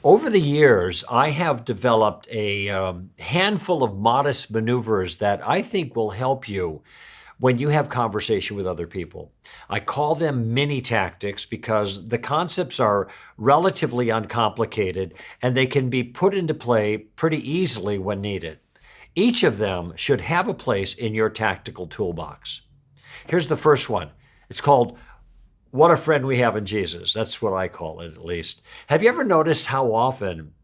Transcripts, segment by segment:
Over the years, I have developed a handful of modest maneuvers that I think will help you when you have conversation with other people. I call them mini tactics because the concepts are relatively uncomplicated and they can be put into play pretty easily when needed. Each of them should have a place in your tactical toolbox. Here's the first one. It's called What a Friend We Have in Jesus. That's what I call it, at least. Have you ever noticed how often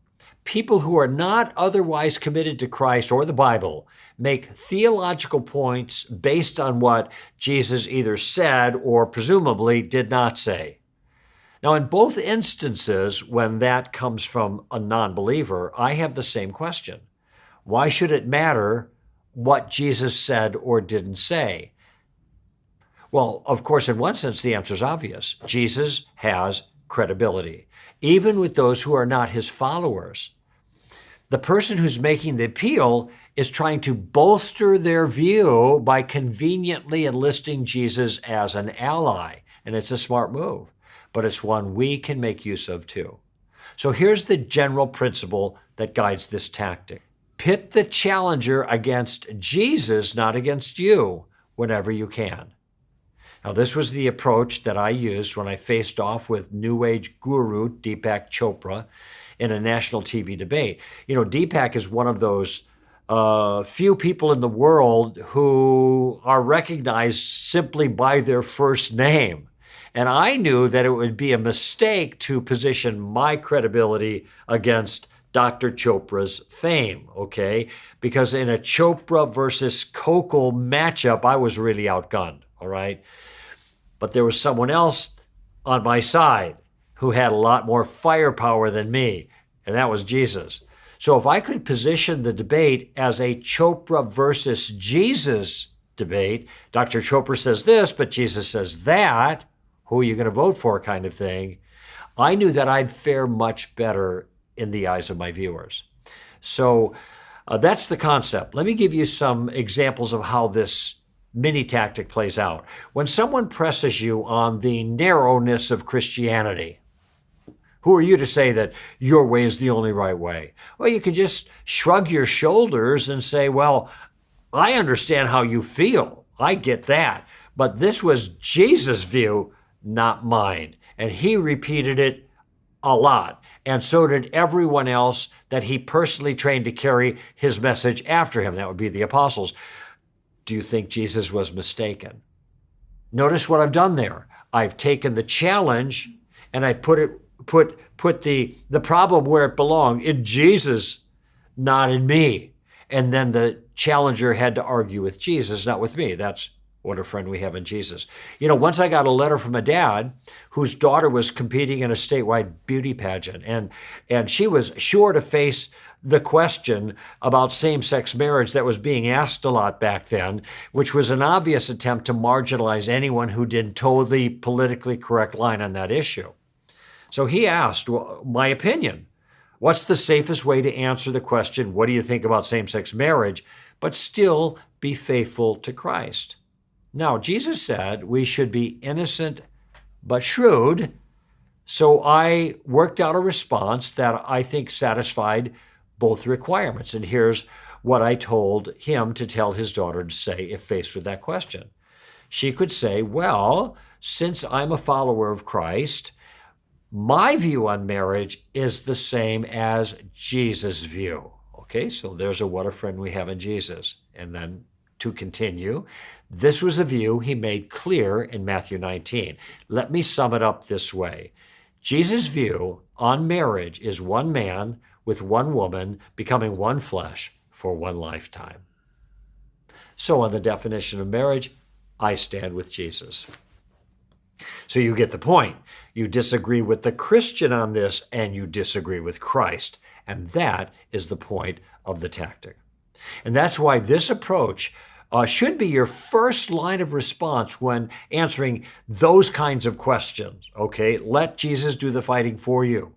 people who are not otherwise committed to Christ or the Bible make theological points based on what Jesus either said or presumably did not say? Now, in both instances, when that comes from a non-believer, I have the same question. Why should it matter what Jesus said or didn't say? Well, of course, in one sense, the answer is obvious. Jesus has credibility, even with those who are not his followers. The person who's making the appeal is trying to bolster their view by conveniently enlisting Jesus as an ally, and it's a smart move, but it's one we can make use of too. So here's the general principle that guides this tactic. Pit the challenger against Jesus, not against you, whenever you can. Now, this was the approach that I used when I faced off with New Age guru Deepak Chopra in a national TV debate. You know, Deepak is one of those few people in the world who are recognized simply by their first name. And I knew that it would be a mistake to position my credibility against Dr. Chopra's fame, okay? Because in a Chopra versus Kokol matchup, I was really outgunned, all right? But there was someone else on my side who had a lot more firepower than me, and that was Jesus. So if I could position the debate as a Chopra versus Jesus debate, Dr. Chopra says this, but Jesus says that, who are you going to vote for kind of thing, I knew that I'd fare much better in the eyes of my viewers. So that's the concept. Let me give you some examples of how this mini tactic plays out. When someone presses you on the narrowness of Christianity, who are you to say that your way is the only right way? Well, you can just shrug your shoulders and say, well, I understand how you feel. I get that. But this was Jesus' view, not mine. And he repeated it a lot. And so did everyone else that he personally trained to carry his message after him. That would be the apostles. Do you think Jesus was mistaken? Notice what I've done there. I've taken the challenge and I put the problem where it belonged, in Jesus, not in me. And then the challenger had to argue with Jesus, not with me. That's what a friend we have in Jesus. You know, once I got a letter from a dad whose daughter was competing in a statewide beauty pageant, and she was sure to face the question about same-sex marriage that was being asked a lot back then, which was an obvious attempt to marginalize anyone who didn't toe the politically correct line on that issue. So he asked, well, my opinion. What's the safest way to answer the question, what do you think about same-sex marriage, but still be faithful to Christ? Now, Jesus said we should be innocent but shrewd, so I worked out a response that I think satisfied both requirements. And here's what I told him to tell his daughter to say if faced with that question. She could say, well, since I'm a follower of Christ, my view on marriage is the same as Jesus' view. Okay, so there's a what a friend we have in Jesus. And then to continue, this was a view he made clear in Matthew 19. Let me sum it up this way. Jesus' view on marriage is one man with one woman becoming one flesh for one lifetime. So on the definition of marriage, I stand with Jesus. So you get the point. You disagree with the Christian on this, and you disagree with Christ. And that is the point of the tactic. And that's why this approach should be your first line of response when answering those kinds of questions, okay? Let Jesus do the fighting for you.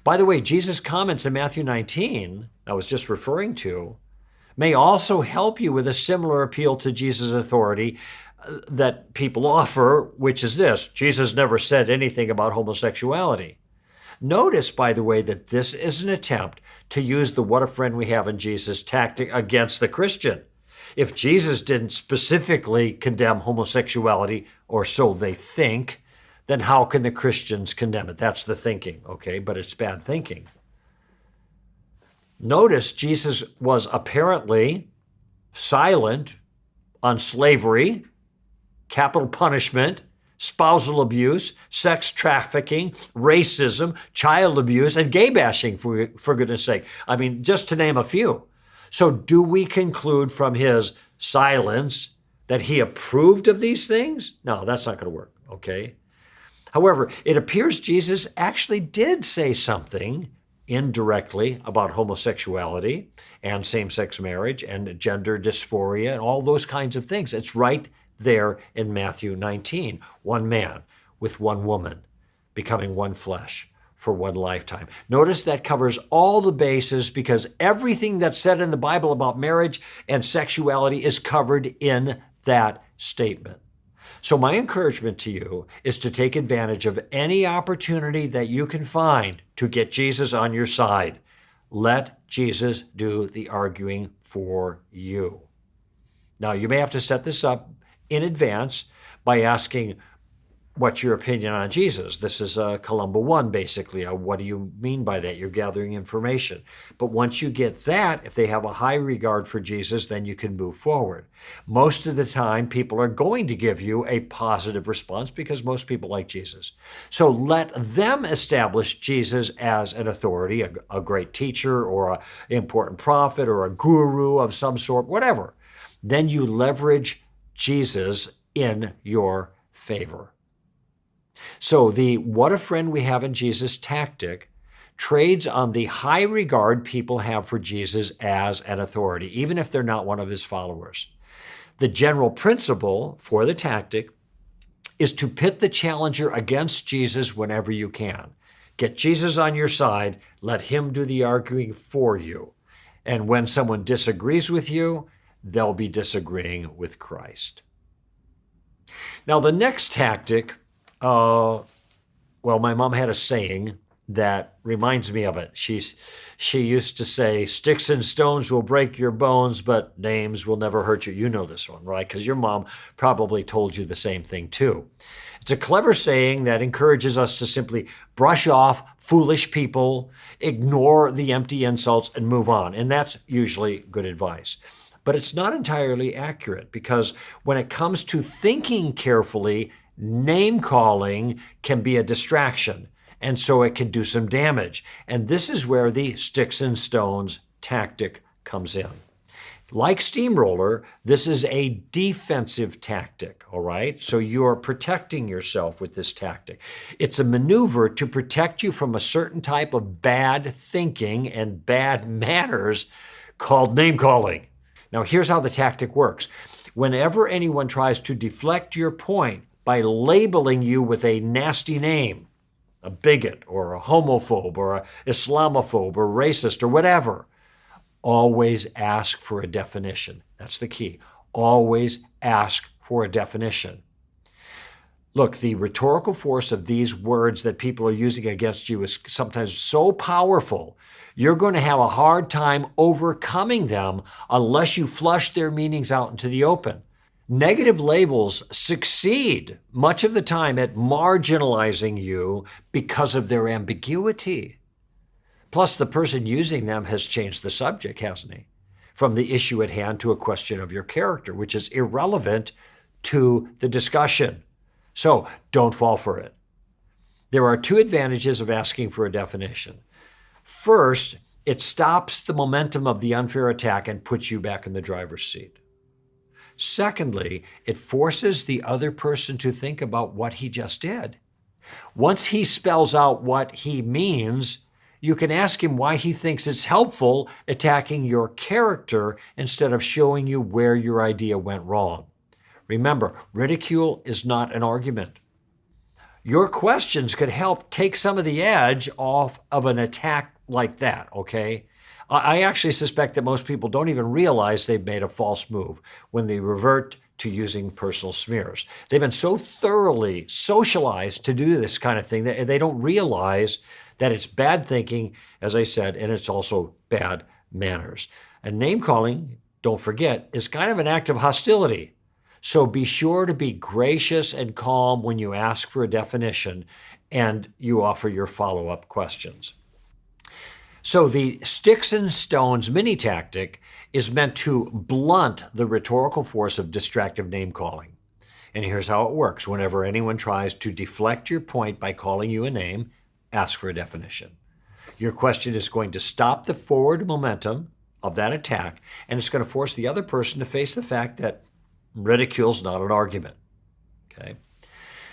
By the way, Jesus' comments in Matthew 19, I was just referring to, may also help you with a similar appeal to Jesus' authority that people offer, which is this: Jesus never said anything about homosexuality. Notice, by the way, that this is an attempt to use the "what a friend we have in Jesus" tactic against the Christian. If Jesus didn't specifically condemn homosexuality, or so they think, then how can the Christians condemn it? That's the thinking, okay? But it's bad thinking. Notice Jesus was apparently silent on slavery, capital punishment, spousal abuse, sex trafficking, racism, child abuse, and gay bashing, for goodness sake. I mean, just to name a few. So do we conclude from his silence that he approved of these things? No, that's not going to work, okay? However, it appears Jesus actually did say something indirectly about homosexuality and same-sex marriage and gender dysphoria and all those kinds of things. It's right there in Matthew 19. One man with one woman becoming one flesh for one lifetime. Notice that covers all the bases, because everything that's said in the Bible about marriage and sexuality is covered in that statement. So my encouragement to you is to take advantage of any opportunity that you can find to get Jesus on your side. Let Jesus do the arguing for you. Now, you may have to set this up in advance by asking, what's your opinion on Jesus? This is a Columba 1, basically. What do you mean by that? You're gathering information. But once you get that, if they have a high regard for Jesus, then you can move forward. Most of the time, people are going to give you a positive response because most people like Jesus. So let them establish Jesus as an authority, a great teacher or an important prophet or a guru of some sort, whatever. Then you leverage Jesus in your favor. So the "what a friend we have in Jesus" tactic trades on the high regard people have for Jesus as an authority, even if they're not one of his followers. The general principle for the tactic is to pit the challenger against Jesus whenever you can. Get Jesus on your side, let him do the arguing for you. And when someone disagrees with you, they'll be disagreeing with Christ. Now, the next tactic, well, my mom had a saying that reminds me of it. She used to say, "Sticks and stones will break your bones, but names will never hurt you." You know this one, right? Because your mom probably told you the same thing too. It's a clever saying that encourages us to simply brush off foolish people, ignore the empty insults, and move on. And that's usually good advice. But it's not entirely accurate, because when it comes to thinking carefully, name-calling can be a distraction, and so it can do some damage. And this is where the sticks and stones tactic comes in. Like steamroller, this is a defensive tactic, all right? So you're protecting yourself with this tactic. It's a maneuver to protect you from a certain type of bad thinking and bad manners called name-calling. Now, here's how the tactic works. Whenever anyone tries to deflect your point by labeling you with a nasty name, a bigot or a homophobe or an Islamophobe or racist or whatever, always ask for a definition. That's the key. Always ask for a definition. Look, the rhetorical force of these words that people are using against you is sometimes so powerful, you're going to have a hard time overcoming them unless you flush their meanings out into the open. Negative labels succeed much of the time at marginalizing you because of their ambiguity. Plus, the person using them has changed the subject, hasn't he? From the issue at hand to a question of your character, which is irrelevant to the discussion. So don't fall for it. There are two advantages of asking for a definition. First, it stops the momentum of the unfair attack and puts you back in the driver's seat. Secondly, it forces the other person to think about what he just did. Once he spells out what he means, you can ask him why he thinks it's helpful attacking your character instead of showing you where your idea went wrong. Remember, ridicule is not an argument. Your questions could help take some of the edge off of an attack like that, okay? I actually suspect that most people don't even realize they've made a false move when they revert to using personal smears. They've been so thoroughly socialized to do this kind of thing that they don't realize that it's bad thinking, as I said, and it's also bad manners. And name calling, don't forget, is kind of an act of hostility. So be sure to be gracious and calm when you ask for a definition and you offer your follow-up questions. So the sticks and stones mini tactic is meant to blunt the rhetorical force of distractive name calling. And here's how it works. Whenever anyone tries to deflect your point by calling you a name, ask for a definition. Your question is going to stop the forward momentum of that attack, and it's going to force the other person to face the fact that ridicule's not an argument. Okay.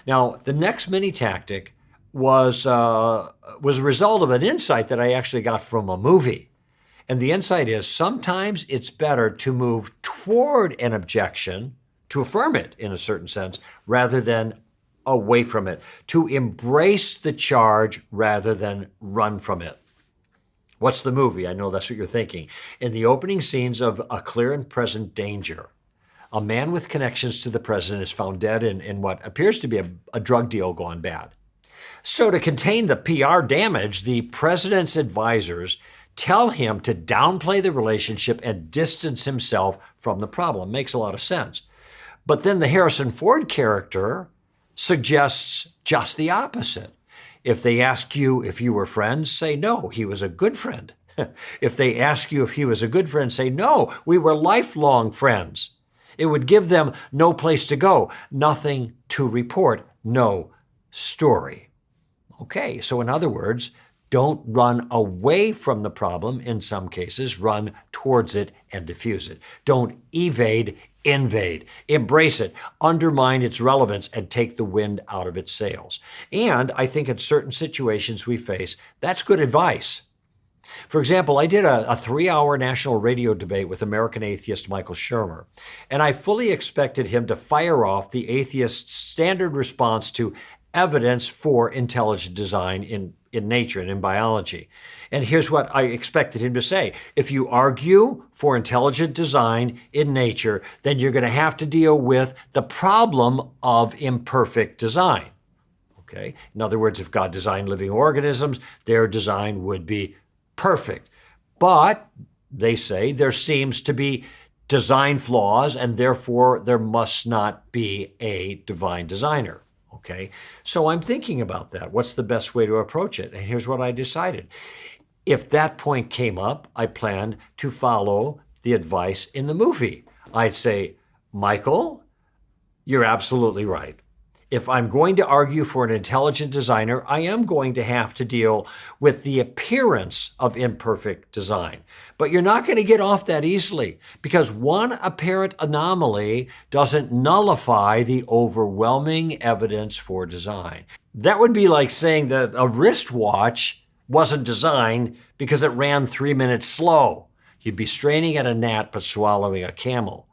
Now, the next mini tactic was a result of an insight that I actually got from a movie. And the insight is sometimes it's better to move toward an objection, to affirm it in a certain sense, rather than away from it, to embrace the charge rather than run from it. What's the movie? I know that's what you're thinking. In the opening scenes of A Clear and Present Danger, a man with connections to the president is found dead in what appears to be a drug deal gone bad. So to contain the PR damage, the president's advisors tell him to downplay the relationship and distance himself from the problem. Makes a lot of sense. But then the Harrison Ford character suggests just the opposite. If they ask you if you were friends, say no, he was a good friend. If they ask you if he was a good friend, say no, we were lifelong friends. It would give them no place to go, nothing to report, no story. Okay, so in other words, don't run away from the problem in some cases, run towards it and diffuse it. Don't evade, invade. Embrace it, undermine its relevance, and take the wind out of its sails. And I think in certain situations we face, that's good advice. For example, I did a 3-hour national radio debate with American atheist Michael Shermer, and I fully expected him to fire off the atheist's standard response to evidence for intelligent design in nature and in biology. And here's what I expected him to say. If you argue for intelligent design in nature, then you're going to have to deal with the problem of imperfect design. Okay? In other words, if God designed living organisms, their design would be perfect. But, they say, there seems to be design flaws, and therefore there must not be a divine designer. Okay, so I'm thinking about that. What's the best way to approach it? And here's what I decided. If that point came up, I planned to follow the advice in the movie. I'd say, Michael, you're absolutely right. If I'm going to argue for an intelligent designer, I am going to have to deal with the appearance of imperfect design. But you're not going to get off that easily because one apparent anomaly doesn't nullify the overwhelming evidence for design. That would be like saying that a wristwatch wasn't designed because it ran 3 minutes slow. You'd be straining at a gnat but swallowing a camel.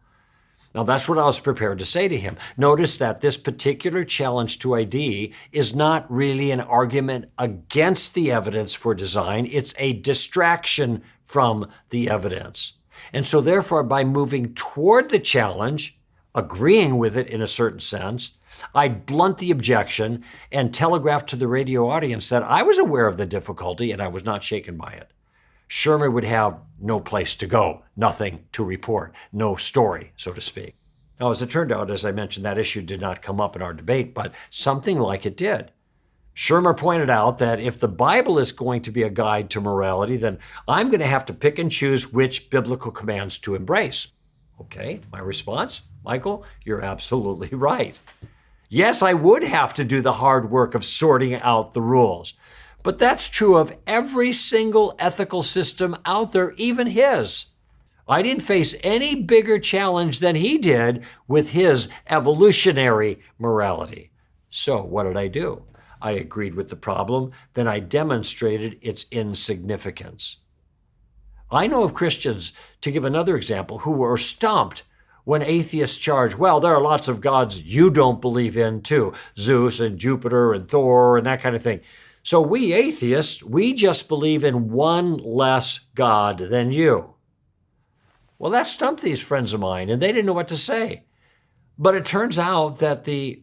Now, that's what I was prepared to say to him. Notice that this particular challenge to ID is not really an argument against the evidence for design. It's a distraction from the evidence. And so therefore, by moving toward the challenge, agreeing with it in a certain sense, I'd blunt the objection and telegraph to the radio audience that I was aware of the difficulty and I was not shaken by it. Shermer would have no place to go, nothing to report, no story, so to speak. Now, as it turned out, as I mentioned, that issue did not come up in our debate, but something like it did. Shermer pointed out that if the Bible is going to be a guide to morality, then I'm going to have to pick and choose which biblical commands to embrace. Okay, my response? Michael, you're absolutely right. Yes, I would have to do the hard work of sorting out the rules. But that's true of every single ethical system out there, even his. I didn't face any bigger challenge than he did with his evolutionary morality. So what did I do? I agreed with the problem, then I demonstrated its insignificance. I know of Christians, to give another example, who were stumped when atheists charge, well, there are lots of gods you don't believe in too, Zeus and Jupiter and Thor and that kind of thing. So we atheists, we just believe in one less God than you. Well, that stumped these friends of mine, and they didn't know what to say. But it turns out that the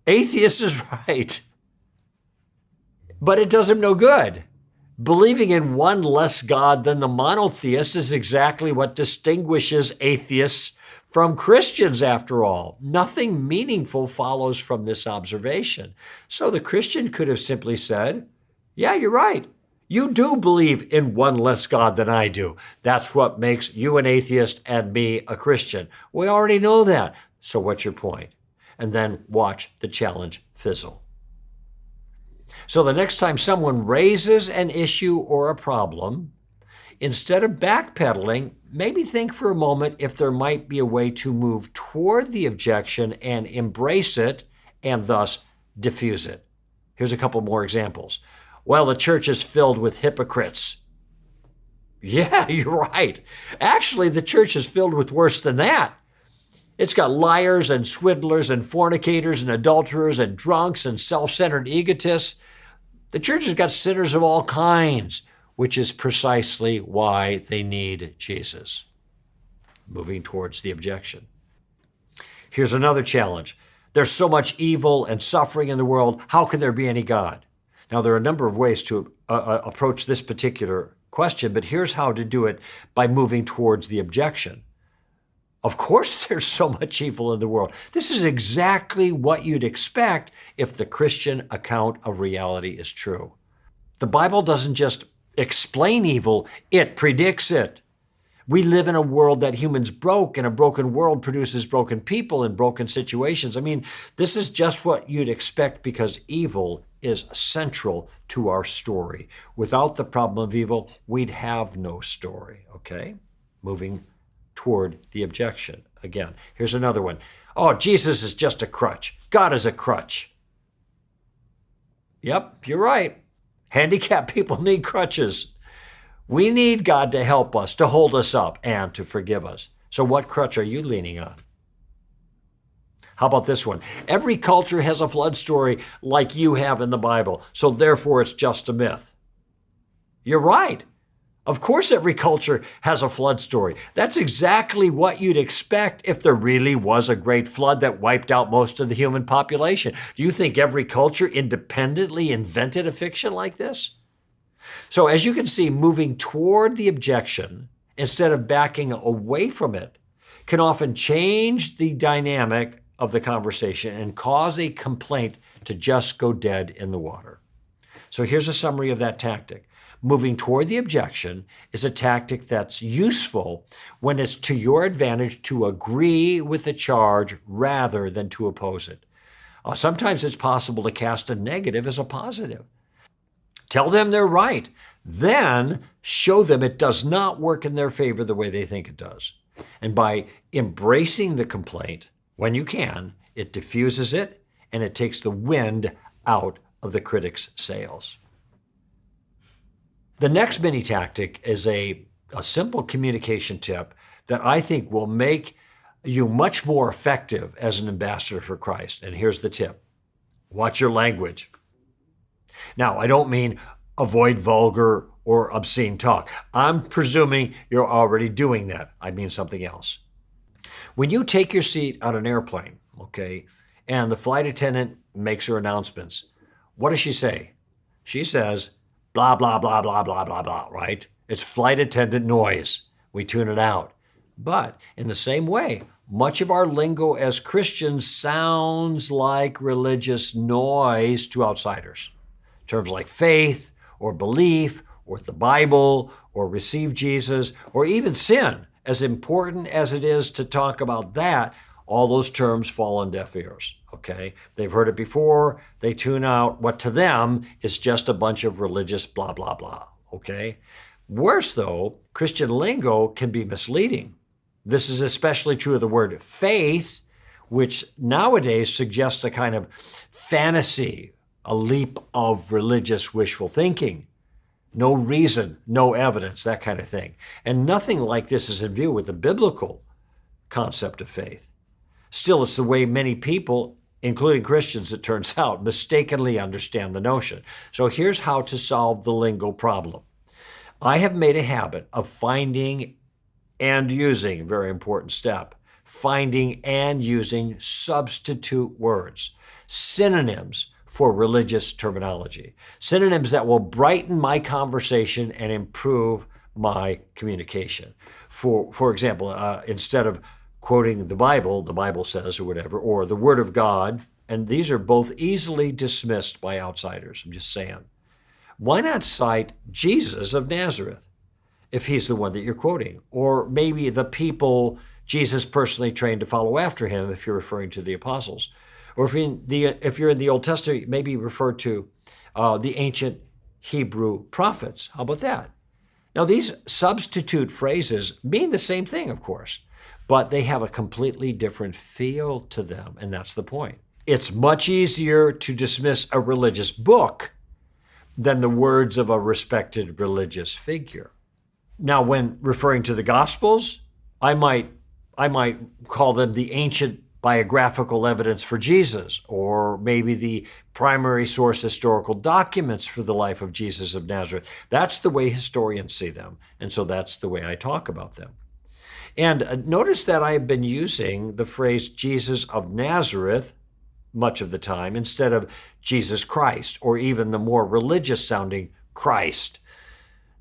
atheist is right. But it does him no good. Believing in one less God than the monotheist is exactly what distinguishes atheists from Christians, after all. Nothing meaningful follows from this observation. So the Christian could have simply said, yeah, you're right. You do believe in one less God than I do. That's what makes you an atheist and me a Christian. We already know that. So what's your point? And then watch the challenge fizzle. So the next time someone raises an issue or a problem, instead of backpedaling, maybe think for a moment if there might be a way to move toward the objection and embrace it and thus diffuse it. Here's a couple more examples. Well, the church is filled with hypocrites. Yeah, you're right. Actually, the church is filled with worse than that. It's got liars and swindlers and fornicators and adulterers and drunks and self-centered egotists. The church has got sinners of all kinds, which is precisely why they need Jesus. Moving towards the objection. Here's another challenge. There's so much evil and suffering in the world. How can there be any God? Now, there are a number of ways to approach this particular question, but here's how to do it by moving towards the objection. Of course, there's so much evil in the world. This is exactly what you'd expect if the Christian account of reality is true. The Bible doesn't just explain evil, it predicts it. We live in a world that humans broke, and a broken world produces broken people in broken situations. I mean, this is just what you'd expect because evil is central to our story. Without the problem of evil, we'd have no story, okay? Moving toward the objection. Again, here's another one. Oh, Jesus is just a crutch. God is a crutch. Yep, you're right. Handicapped people need crutches. We need God to help us, to hold us up, and to forgive us. So what crutch are you leaning on? How about this one? Every culture has a flood story like you have in the Bible, so therefore it's just a myth. You're right. Of course, every culture has a flood story. That's exactly what you'd expect if there really was a great flood that wiped out most of the human population. Do you think every culture independently invented a fiction like this? So as you can see, moving toward the objection instead of backing away from it can often change the dynamic of the conversation and cause a complaint to just go dead in the water. So here's a summary of that tactic. Moving toward the objection is a tactic that's useful when it's to your advantage to agree with the charge rather than to oppose it. Sometimes it's possible to cast a negative as a positive. Tell them they're right. Then show them it does not work in their favor the way they think it does. And by embracing the complaint, when you can, it diffuses it and it takes the wind out of the critic's sails. The next mini tactic is a simple communication tip that I think will make you much more effective as an ambassador for Christ. And here's the tip. Watch your language. Now, I don't mean avoid vulgar or obscene talk. I'm presuming you're already doing that. I mean something else. When you take your seat on an airplane, okay, and the flight attendant makes her announcements, what does she say? She says, blah, blah, blah, blah, blah, blah, blah, right? It's flight attendant noise. We tune it out. But in the same way, much of our lingo as Christians sounds like religious noise to outsiders. Terms like faith or belief or the Bible or receive Jesus or even sin, as important as it is to talk about that, all those terms fall on deaf ears, okay? They've heard it before, they tune out what to them is just a bunch of religious blah, blah, blah, okay? Worse though, Christian lingo can be misleading. This is especially true of the word faith, which nowadays suggests a kind of fantasy, a leap of religious wishful thinking. No reason, no evidence, that kind of thing. And nothing like this is in view with the biblical concept of faith. Still, it's the way many people, including Christians, it turns out, mistakenly understand the notion. So here's how to solve the lingo problem. I have made a habit of finding and using, a very important step, finding and using substitute words, synonyms for religious terminology, synonyms that will brighten my conversation and improve my communication. For example, instead of quoting the Bible says, or whatever, or the Word of God, and these are both easily dismissed by outsiders. I'm just saying. Why not cite Jesus of Nazareth if he's the one that you're quoting? Or maybe the people Jesus personally trained to follow after him if you're referring to the apostles. Or if you're in the Old Testament, maybe refer to the ancient Hebrew prophets. How about that? Now, these substitute phrases mean the same thing, of course, but they have a completely different feel to them, and that's the point. It's much easier to dismiss a religious book than the words of a respected religious figure. Now, when referring to the Gospels, I might call them the ancient biographical evidence for Jesus, or maybe the primary source historical documents for the life of Jesus of Nazareth. That's the way historians see them, and so that's the way I talk about them. And notice that I have been using the phrase Jesus of Nazareth much of the time instead of Jesus Christ, or even the more religious sounding Christ.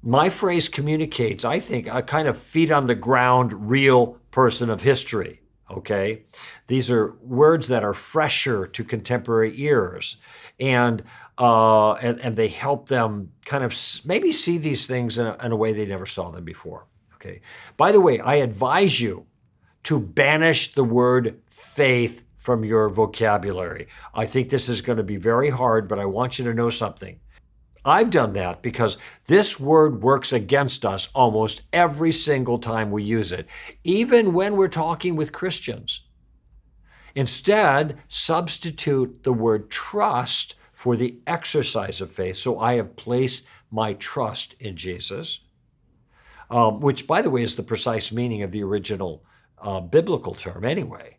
My phrase communicates, I think, a kind of feet on the ground, real person of history. Okay, these are words that are fresher to contemporary ears, and they help them kind of maybe see these things in a way they never saw them before. Okay. By the way, I advise you to banish the word faith from your vocabulary. I think this is going to be very hard, but I want you to know something. I've done that because this word works against us almost every single time we use it, even when we're talking with Christians. Instead, substitute the word trust for the exercise of faith. So I have placed my trust in Jesus, which, by the way, is the precise meaning of the original biblical term anyway.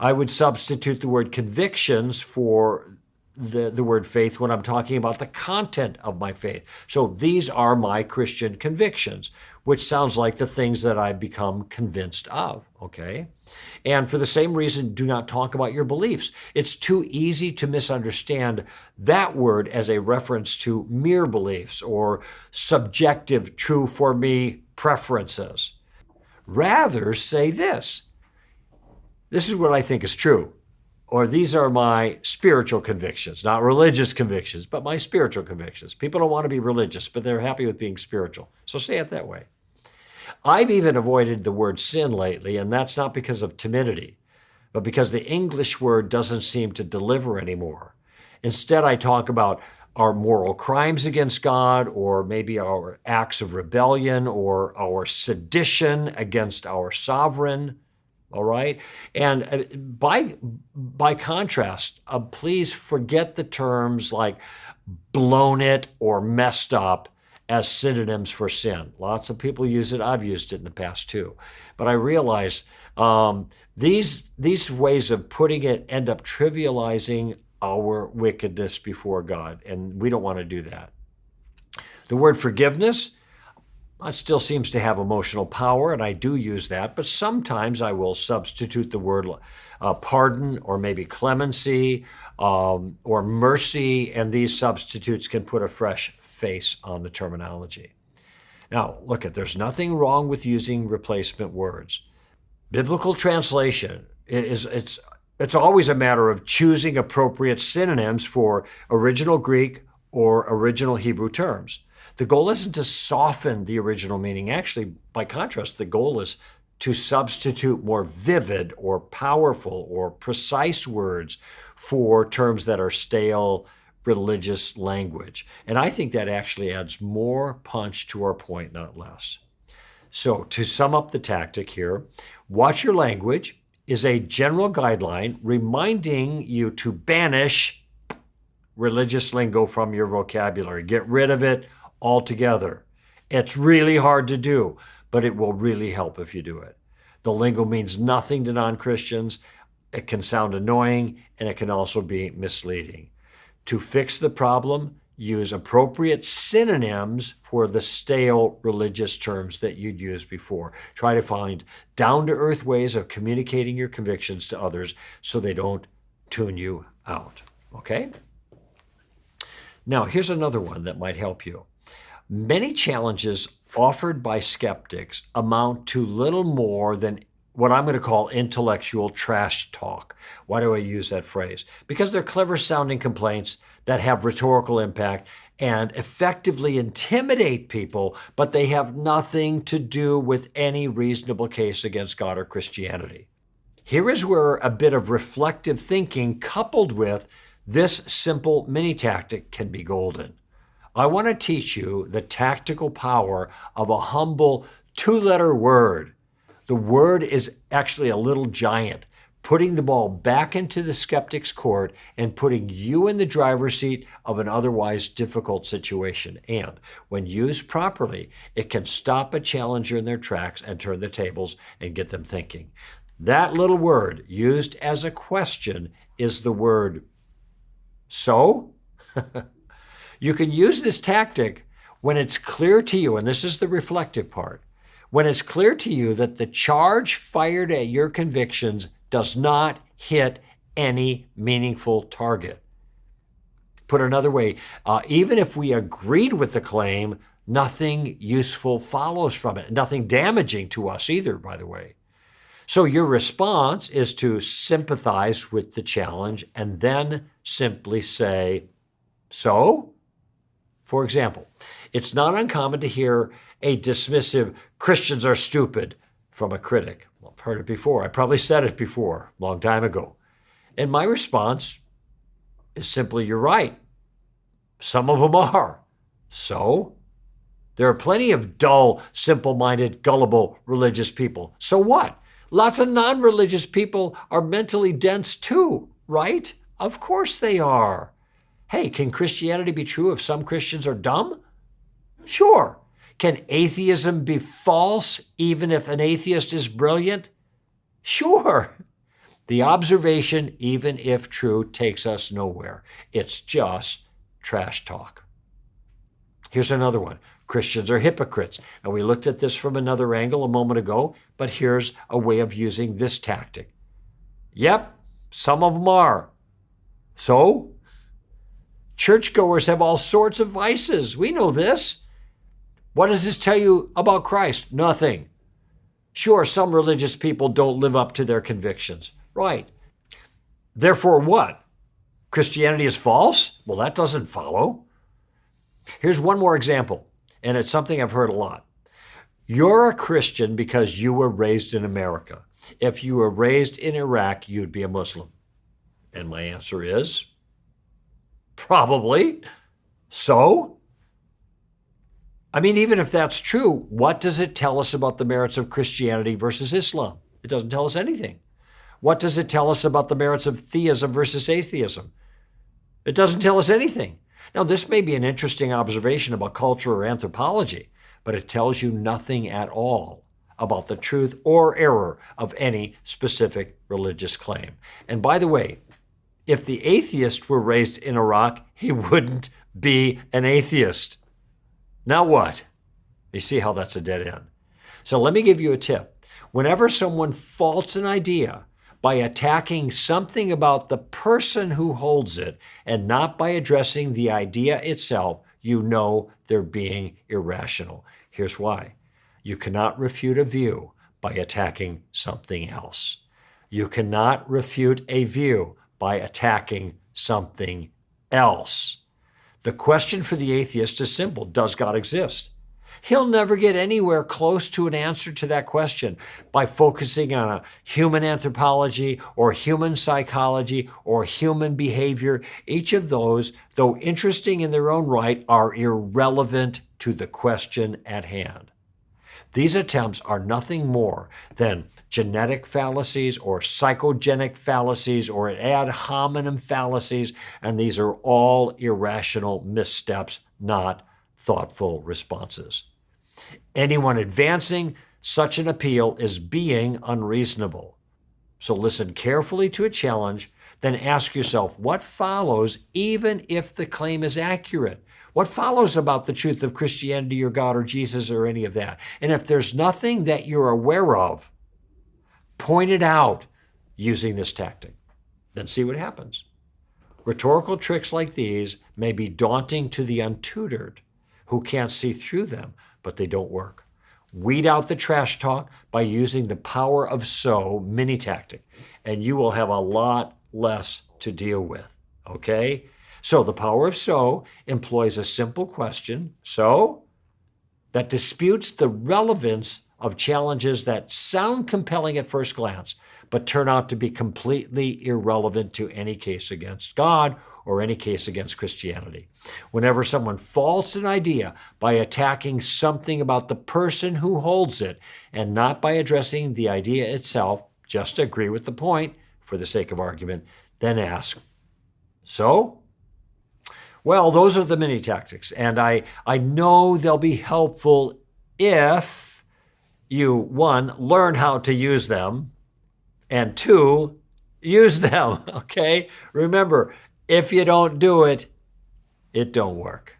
I would substitute the word convictions for the word faith when I'm talking about the content of my faith. So these are my Christian convictions, which sounds like the things that I've become convinced of, okay? And for the same reason, do not talk about your beliefs. It's too easy to misunderstand that word as a reference to mere beliefs or subjective, true for me preferences. Rather, say this. This is what I think is true. Or these are my spiritual convictions, not religious convictions, but my spiritual convictions. People don't want to be religious, but they're happy with being spiritual. So say it that way. I've even avoided the word sin lately, and that's not because of timidity, but because the English word doesn't seem to deliver anymore. Instead, I talk about our moral crimes against God, or maybe our acts of rebellion, or our sedition against our sovereign. All right? And by contrast, please forget the terms like blown it or messed up as synonyms for sin. Lots of people use it. I've used it in the past too. But I realize these ways of putting it end up trivializing our wickedness before God, and we don't want to do that. The word forgiveness, it still seems to have emotional power, and I do use that, but sometimes I will substitute the word pardon or maybe clemency or mercy, and these substitutes can put a fresh face on the terminology. Now, look, there's nothing wrong with using replacement words. Biblical translation it's always a matter of choosing appropriate synonyms for original Greek or original Hebrew terms. The goal isn't to soften the original meaning. Actually, by contrast, the goal is to substitute more vivid or powerful or precise words for terms that are stale religious language. And I think that actually adds more punch to our point, not less. So to sum up the tactic here, watch your language is a general guideline reminding you to banish religious lingo from your vocabulary. Get rid of it altogether. It's really hard to do, but it will really help if you do it. The lingo means nothing to non-Christians. It can sound annoying, and it can also be misleading. To fix the problem, use appropriate synonyms for the stale religious terms that you'd used before. Try to find down-to-earth ways of communicating your convictions to others so they don't tune you out. Okay? Now, here's another one that might help you. Many challenges offered by skeptics amount to little more than what I'm going to call intellectual trash talk. Why do I use that phrase? Because they're clever sounding complaints that have rhetorical impact and effectively intimidate people, but they have nothing to do with any reasonable case against God or Christianity. Here is where a bit of reflective thinking coupled with this simple mini tactic can be golden. I want to teach you the tactical power of a humble two-letter word. The word is actually a little giant, putting the ball back into the skeptic's court and putting you in the driver's seat of an otherwise difficult situation. And when used properly, it can stop a challenger in their tracks and turn the tables and get them thinking. That little word used as a question is the word so. You can use this tactic when it's clear to you, and this is the reflective part, when it's clear to you that the charge fired at your convictions does not hit any meaningful target. Put another way, even if we agreed with the claim, nothing useful follows from it, nothing damaging to us either, by the way. So your response is to sympathize with the challenge and then simply say, so? For example, it's not uncommon to hear a dismissive, Christians are stupid, from a critic. Well, I've heard it before. I probably said it before, a long time ago. And my response is simply, you're right. Some of them are. So? There are plenty of dull, simple-minded, gullible religious people. So what? Lots of non-religious people are mentally dense too, right? Of course they are. Hey, can Christianity be true if some Christians are dumb? Sure. Can atheism be false even if an atheist is brilliant? Sure. The observation, even if true, takes us nowhere. It's just trash talk. Here's another one. Christians are hypocrites. And we looked at this from another angle a moment ago, but here's a way of using this tactic. Yep, some of them are. So? Churchgoers have all sorts of vices. We know this. What does this tell you about Christ? Nothing. Sure, some religious people don't live up to their convictions. Right. Therefore what? Christianity is false? Well, that doesn't follow. Here's one more example, and it's something I've heard a lot. You're a Christian because you were raised in America. If you were raised in Iraq, you'd be a Muslim. And my answer is, probably. So? I mean, even if that's true, what does it tell us about the merits of Christianity versus Islam? It doesn't tell us anything. What does it tell us about the merits of theism versus atheism? It doesn't tell us anything. Now, this may be an interesting observation about culture or anthropology, but it tells you nothing at all about the truth or error of any specific religious claim. And by the way, if the atheist were raised in Iraq, he wouldn't be an atheist. Now what? You see how that's a dead end. So let me give you a tip. Whenever someone faults an idea by attacking something about the person who holds it and not by addressing the idea itself, you know they're being irrational. Here's why. You cannot refute a view by attacking something else. You cannot refute a view by attacking something else. The question for the atheist is simple. Does God exist? He'll never get anywhere close to an answer to that question by focusing on a human anthropology or human psychology or human behavior. Each of those, though interesting in their own right, are irrelevant to the question at hand. These attempts are nothing more than genetic fallacies or psychogenic fallacies or ad hominem fallacies, and these are all irrational missteps, not thoughtful responses. Anyone advancing such an appeal is being unreasonable. So listen carefully to a challenge then ask yourself, what follows even if the claim is accurate? What follows about the truth of Christianity or God or Jesus or any of that? And if there's nothing that you're aware of, point it out using this tactic. Then see what happens. Rhetorical tricks like these may be daunting to the untutored who can't see through them, but they don't work. Weed out the trash talk by using the power of so mini tactic, and you will have a lot less to deal with, okay? So the power of so employs a simple question, so, that disputes the relevance of challenges that sound compelling at first glance, but turn out to be completely irrelevant to any case against God or any case against Christianity. Whenever someone faults an idea by attacking something about the person who holds it and not by addressing the idea itself, just agree with the point for the sake of argument, then ask, so? Well, those are the mini tactics, and I know they'll be helpful if you, one, learn how to use them, and two, use them, okay? Remember, if you don't do it, it don't work.